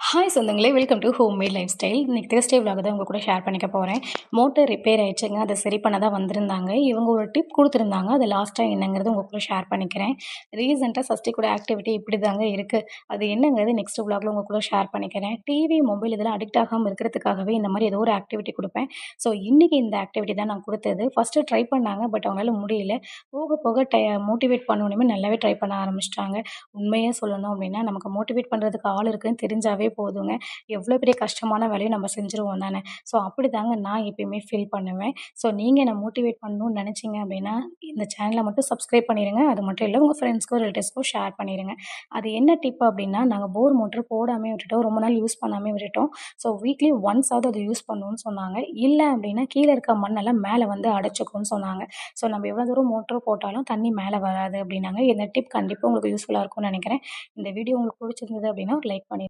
Hi சொந்தங்களே, welcome to home made life style. இன்றைக்கி Thursday விலாக தான் உங்கள் கூட ஷேர் பண்ணிக்க போகிறேன். மோட்டர் ரிப்பேர் ஆயிடுச்சுங்க. அதை சரி பண்ண தான் வந்திருந்தாங்க. இவங்க ஒரு டிப் கொடுத்துருந்தாங்க. அது லாஸ்ட்டாக என்னங்கிறது உங்கள் கூட ஷேர் பண்ணிக்கிறேன். ரீசெண்டாக சஷ்டி கூட ஆக்டிவிட்டி இப்படி தாங்க இருக்குது. அது என்னங்கிறது நெக்ஸ்ட் விலாகில் உங்கள் கூட ஷேர் பண்ணிக்கிறேன். டிவி, மொபைல் இதெல்லாம் அடிக்ட் ஆகாமல் இருக்கிறதுக்காகவே இந்த மாதிரி ஏதோ ஒரு ஆக்டிவிட்டி கொடுப்பேன். ஸோ இன்றைக்கி இந்த ஆக்டிவிட்டி தான் நான் கொடுத்தது. ஃபஸ்ட்டு ட்ரை பண்ணாங்க, பட் அவங்களால முடியல. போக போக மோட்டிவேட் பண்ணணுமே நல்லாவே ட்ரை பண்ண ஆரம்பிச்சிட்டாங்க. உண்மையாக சொல்லணும் அப்படின்னா, நமக்கு மோட்டிவேட் பண்ணுறதுக்கு ஆள் இருக்குன்னு தெரிஞ்சாவே போதுங்க. எவ்வளோ பெரிய கஷ்டமான வேலையும் நம்ம செஞ்சுருவோம் தானே! ஸோ அப்படிதாங்க நான் எப்பயுமே ஃபீல் பண்ணுவேன். ஸோ நீங்க என்ன மோட்டிவேட் பண்ணணும்னு நெனச்சீங்க அப்படின்னா, இந்த சேனல மட்டும் சப்ஸ்கிரைப் பண்ணிருங்க. அது மட்டும் இல்ல, உங்க ஃப்ரெண்ட்ஸ்க்கோ, ரிலேட்டிவ்ஸ்க்கோ ஷேர் பண்ணிருங்க. அது என்ன டிப் அப்படின்னா, நாங்க போர் மோட்டர் போடாமயே விட்டுட்டோம். ரொம்ப நாள் யூஸ் பண்ணாமயே விட்டுட்டோம். ஸோ வீக்லி ஒன்ஸ் ஆவது அத யூஸ் பண்ணணும்னு சொன்னாங்க. இல்ல அப்படின்னா, கீழ இருக்க மண்ணெல்லாம் மேல வந்து அடைச்சுக்கும்னு சொன்னாங்க. ஸோ நம்ம எவ்வளோ தூரம் மோட்டர் போட்டாலும் தண்ணி மேல வராது அப்படின்னாங்க. இந்த டிப் கண்டிப்பா உங்களுக்கு யூஸ்ஃபுல்லா இருக்கும்னு நெனைக்கிறேன். இந்த வீடியோ உங்களுக்கு புடிச்சிருந்தது அப்படின்னா, ஒரு லைக் பண்ணி